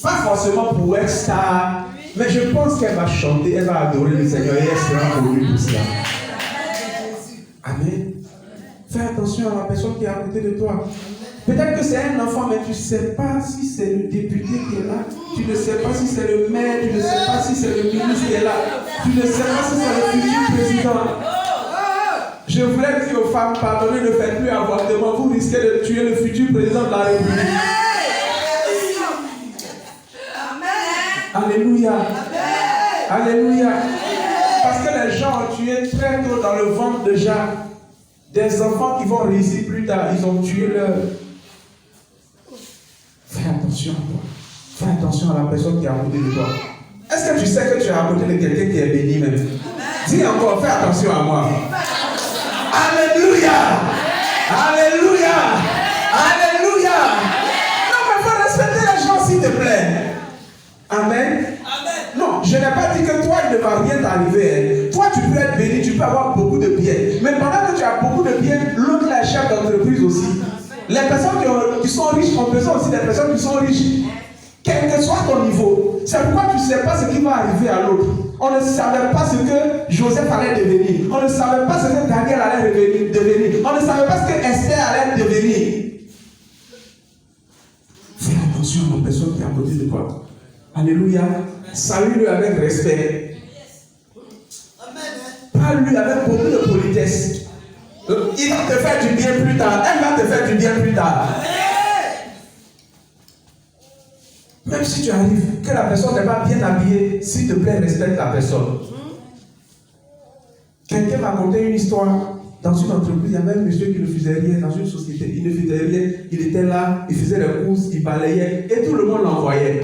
Pas forcément pour être star, mais je pense qu'elle va chanter, elle va adorer le Seigneur et elle sera connue pour cela. Amen. Fais attention à la personne qui est à côté de toi. Peut-être que c'est un enfant, mais tu ne sais pas si c'est le député qui est là. Tu ne sais pas si c'est le maire, tu ne sais pas si c'est le ministre qui est là. Tu ne sais pas si c'est le futur président. Je voulais dire aux femmes, pardonnez, ne faites plus avortement, vous risquez de tuer le futur président de la République. Alléluia. Alléluia. Parce que les gens ont tué très tôt dans le ventre de Jacques des enfants qui vont réussir plus tard. Ils ont tué leur. Fais attention à toi. Fais attention à la personne qui est à côté de toi. Est-ce que tu sais que tu es à côté de quelqu'un qui est béni même? Dis encore, fais attention à moi. Alléluia. Alléluia. Alléluia. Non, mais faut respecter les gens, s'il te plaît. Amen. Non, je n'ai pas dit que toi, il ne va rien t'arriver. Toi, tu peux être béni, tu peux avoir beaucoup de biens. Mais pendant que tu as beaucoup de biens, l'autre est chef d'entreprise aussi. Les personnes qui sont riches ont besoin aussi des personnes qui sont riches. Quel que soit ton niveau. C'est pourquoi tu ne sais pas ce qui va arriver à l'autre. On ne savait pas ce que Joseph allait devenir. On ne savait pas ce que Daniel allait devenir. On ne savait pas ce que Esther allait devenir. Fais attention aux personnes qui sont à côté de toi. Alléluia. Salue-le avec respect. Parle-lui avec beaucoup de politesse. Il va te faire du bien plus tard. Elle va te faire du bien plus tard. Même si tu arrives, que la personne n'est pas bien habillée, s'il te plaît, respecte la personne. Quelqu'un m'a conté une histoire. Dans une entreprise, il y avait un monsieur qui ne faisait rien. Dans une société, il ne faisait rien. Il était là, il faisait les courses, il balayait. Et tout le monde l'envoyait.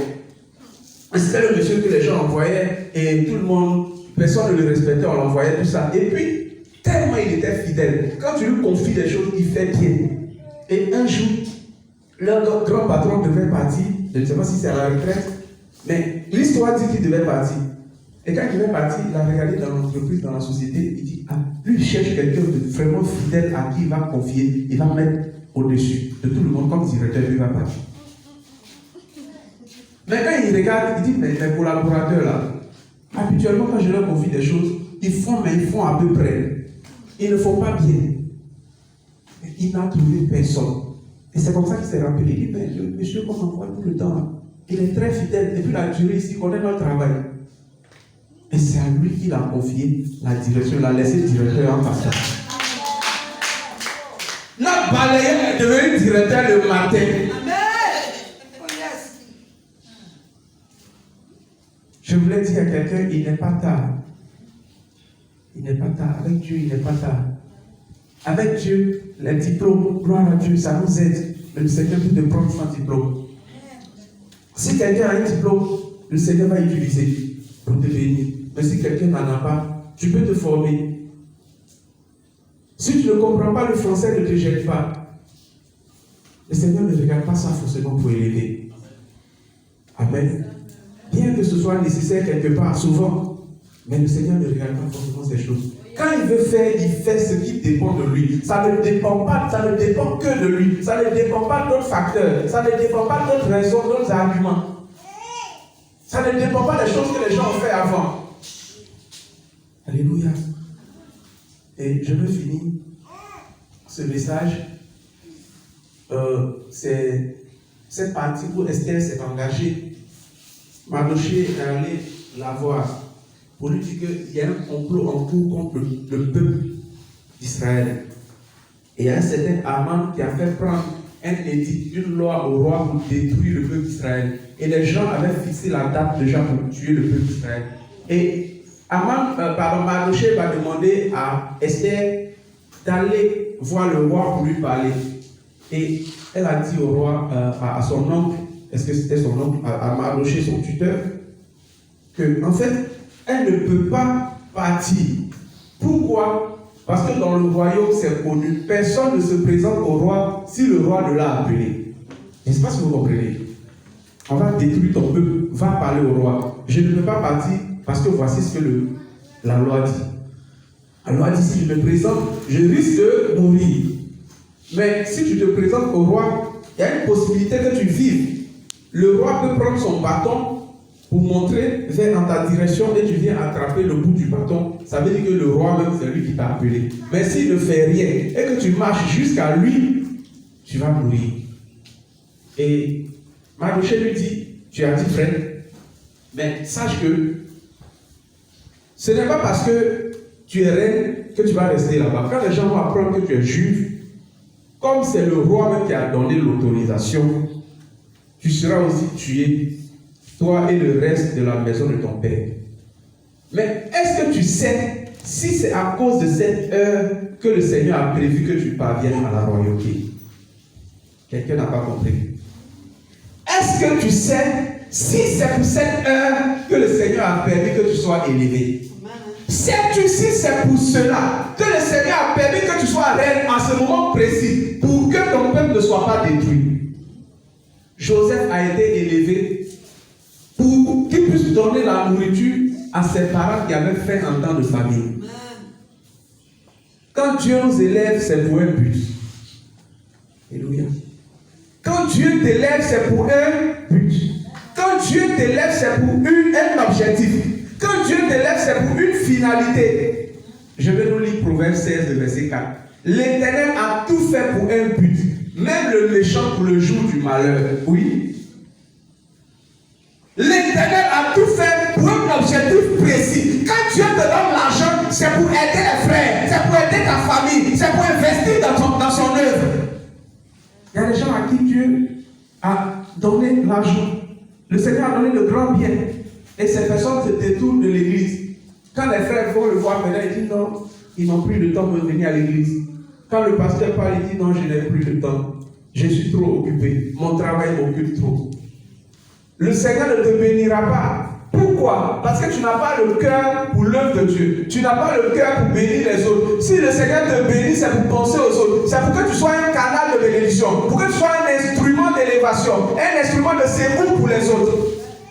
C'était le monsieur que les gens envoyaient. Et tout le monde, personne ne le respectait, on l'envoyait, tout ça. Et puis, tellement il était fidèle. Quand tu lui confies des choses, il fait bien. Et un jour, leur grand patron devait partir. Je ne sais pas si c'est à la retraite, mais l'histoire dit qu'il devait partir. Et quand il est parti, il a regardé dans l'entreprise, dans la société, il dit, ah, lui il cherche quelqu'un de vraiment fidèle à qui il va confier, il va mettre au-dessus de tout le monde comme directeur, il va partir. Mais quand il regarde, il dit, mais les collaborateurs là, habituellement quand je leur confie des choses, ils font, mais ils font à peu près. Ils ne font pas bien. Mais il n'a trouvé personne. Et c'est comme ça qu'il s'est rappelé. Il dit, mais le monsieur qu'on envoie tout le temps, là, il est très fidèle. Depuis la durée ici, il connaît notre travail. Et c'est à lui qu'il a confié la direction. Il a laissé le directeur en passant. Notre balayeur est devenu directeur le matin. Je voulais dire à quelqu'un, il n'est pas tard. Il n'est pas tard. Avec Dieu, il n'est pas tard. Avec Dieu, les diplômes, gloire à Dieu, ça nous aide. Le Seigneur peut te prendre son diplôme. Si quelqu'un a un diplôme, le Seigneur va utiliser pour te bénir. Mais si quelqu'un n'en a pas, tu peux te former. Si tu ne comprends pas le français, ne te jette pas. Le Seigneur ne regarde pas ça forcément pour élever. Amen. Bien que ce soit nécessaire quelque part, souvent, mais le Seigneur ne regarde pas forcément ces choses. Quand il veut faire, il fait ce qui dépend de lui. Ça ne dépend que de lui. Ça ne dépend pas d'autres facteurs. Ça ne dépend pas d'autres raisons, d'autres arguments. Ça ne dépend pas des choses que les gens ont fait avant. Alléluia. Et je veux finir ce message. C'est cette partie où Esther s'est engagée. Mardoché est allé la voir pour lui dire qu'il y a un complot en cours contre le peuple d'Israël. Et il y a un certain Haman qui a fait prendre un édit, une loi au roi pour détruire le peuple d'Israël. Et les gens avaient fixé la date déjà pour tuer le peuple d'Israël. Et Mardoché va demander à Esther d'aller voir le roi pour lui parler. Et elle a dit au roi, à son oncle, est-ce que c'était son oncle, à Mardoché, son tuteur, que en fait, elle ne peut pas partir. Pourquoi? Parce que dans le royaume, c'est connu. Personne ne se présente au roi si le roi ne l'a appelé. Je ne sais pas si vous comprenez. On va détruire ton peuple, va parler au roi. Je ne peux pas partir parce que voici ce que la loi dit. La loi dit, si je me présente, je risque de mourir. Mais si tu te présentes au roi, il y a une possibilité que tu vives. Le roi peut prendre son bâton pour montrer vers dans ta direction et tu viens attraper le bout du bâton. Ça veut dire que le roi même, c'est lui qui t'a appelé. Mais s'il ne fait rien et que tu marches jusqu'à lui, tu vas mourir. Et Mardochée lui dit, tu as dit frère, mais sache que ce n'est pas parce que tu es reine que tu vas rester là-bas. Quand les gens vont apprendre que tu es juif, comme c'est le roi même qui a donné l'autorisation, tu seras aussi tué, toi et le reste de la maison de ton père. Mais est-ce que tu sais si c'est à cause de cette heure que le Seigneur a prévu que tu parviennes à la royauté? Quelqu'un n'a pas compris. Est-ce que tu sais si c'est pour cette heure que le Seigneur a permis que tu sois élevé? Sais-tu si c'est pour cela que le Seigneur a permis que tu sois reine en ce moment précis pour que ton peuple ne soit pas détruit? Joseph a été élevé pour qu'il puisse donner la nourriture à ses parents qui avaient faim en temps de famine. Quand Dieu nous élève, c'est pour un but. Alléluia. Quand Dieu t'élève, c'est pour un but. Quand Dieu t'élève, c'est pour un objectif. Quand Dieu t'élève, c'est pour une finalité. Je vais nous lire Proverbe 16, verset 4. L'Éternel a tout fait pour un but, même le méchant pour le jour du malheur. Oui. L'Éternel a tout fait pour un objectif précis. Quand Dieu te donne l'argent, c'est pour aider les frères, c'est pour aider ta famille, c'est pour investir dans son œuvre. Il y a des gens à qui Dieu a donné l'argent. Le Seigneur a donné le grand bien. Et ces personnes se détournent de l'église. Quand les frères vont le voir maintenant, ils disent non, ils n'ont plus le temps de venir à l'église. Quand le pasteur parle, il dit non, je n'ai plus le temps. Je suis trop occupé. Mon travail m'occupe trop. Le Seigneur ne te bénira pas. Pourquoi? Parce que tu n'as pas le cœur pour l'œuvre de Dieu. Tu n'as pas le cœur pour bénir les autres. Si le Seigneur te bénit, c'est pour penser aux autres. C'est pour que tu sois un canal de bénédiction. Pour que tu sois un instrument d'élévation. Un instrument de secours pour les autres.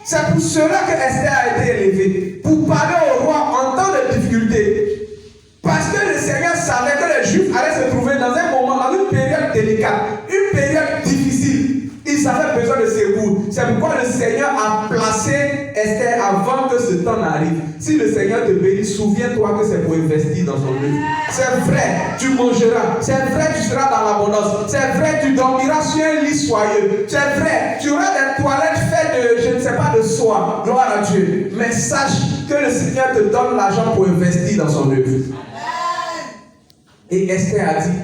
C'est pour cela que Esther a été élevée. Pour parler au roi en temps de difficulté. Parce que le Seigneur savait que les Juifs allaient se trouver dans un moment, dans une période délicate. Une période difficile. Ils avaient besoin de secours. C'est pourquoi le Seigneur a placé Esther avant que ce temps n'arrive. Si le Seigneur te bénit, souviens-toi que c'est pour investir dans son œuvre. C'est vrai, tu mangeras. C'est vrai, tu seras dans l'abondance. C'est vrai, tu dormiras sur un lit soyeux. C'est vrai, tu auras des toilettes faites de, je ne sais pas, de soie. Gloire à Dieu. Mais sache que le Seigneur te donne l'argent pour investir dans son œuvre. Et Esther a dit,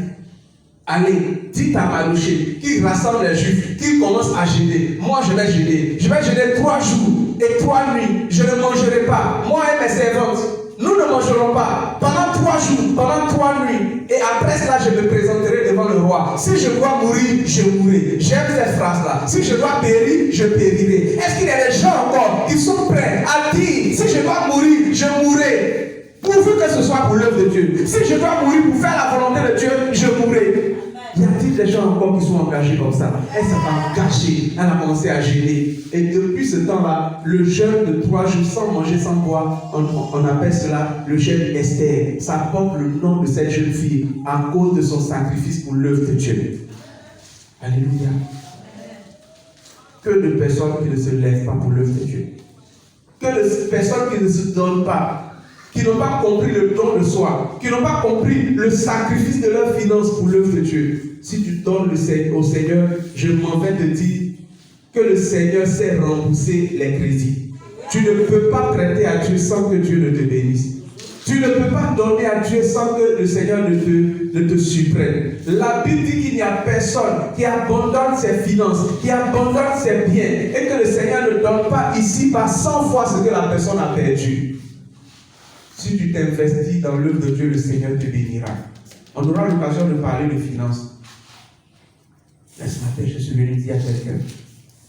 allez, dites à Mardochée qui rassemble les Juifs, qui commence à jeûner. Moi, je vais jeûner. Je vais jeûner 3 jours et 3 nuits. Je ne mangerai pas. Moi et mes servantes, nous ne mangerons pas. Pendant 3 jours, pendant 3 nuits. Et après cela, je me présenterai devant le roi. Si je dois mourir, je mourrai. J'aime cette phrase-là. Si je dois périr, je périrai. Est-ce qu'il y a des gens encore qui sont prêts à dire, si je dois mourir, je mourrai? Pourvu que ce soit pour l'œuvre de Dieu. Si je dois mourir pour faire la volonté de Dieu, je mourrai. Y a-t-il des gens encore qui sont engagés comme ça? Elle s'est engagée, elle a commencé à jeûner. Et depuis ce temps-là, le jeûne de 3 jours sans manger, sans boire, on appelle cela le jeûne Esther. Ça porte le nom de cette jeune fille à cause de son sacrifice pour l'œuvre de Dieu. Alléluia. Que de personnes qui ne se lèvent pas pour l'œuvre de Dieu. Que de personnes qui ne se donnent pas. Qui n'ont pas compris le don de soi, qui n'ont pas compris le sacrifice de leurs finances pour l'œuvre de Dieu. Si tu donnes au Seigneur, je m'en vais te dire que le Seigneur sait rembourser les crédits. Tu ne peux pas prêter à Dieu sans que Dieu ne te bénisse. Tu ne peux pas donner à Dieu sans que le Seigneur ne te supprime. La Bible dit qu'il n'y a personne qui abandonne ses finances, qui abandonne ses biens, et que le Seigneur ne donne pas ici par 100 fois ce que la personne a perdu. Si tu t'investis dans l'œuvre de Dieu, le Seigneur te bénira. On aura l'occasion de parler de finances. Mais ce matin, je suis venu dire à quelqu'un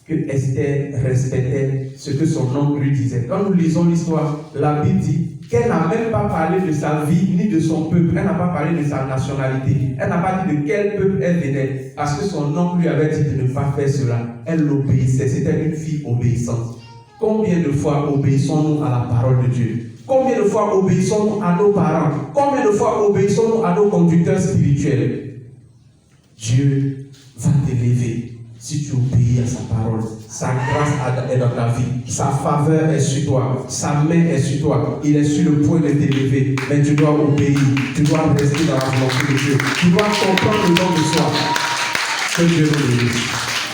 que Esther respectait ce que son oncle lui disait. Quand nous lisons l'histoire, la Bible dit qu'elle n'a même pas parlé de sa vie ni de son peuple. Elle n'a pas parlé de sa nationalité. Elle n'a pas dit de quel peuple elle venait. Parce que son oncle lui avait dit de ne pas faire cela. Elle l'obéissait. C'était une fille obéissante. Combien de fois obéissons-nous à la parole de Dieu? Combien de fois obéissons-nous à nos parents? Combien de fois obéissons-nous à nos conducteurs spirituels? Dieu va t'élever. si tu obéis à sa parole, sa grâce est dans ta vie, sa faveur est sur toi, sa main est sur toi, il est sur le point de t'élever, mais tu dois obéir, tu dois rester dans la volonté de Dieu, tu dois comprendre le don de soi. Que Dieu nous bénisse.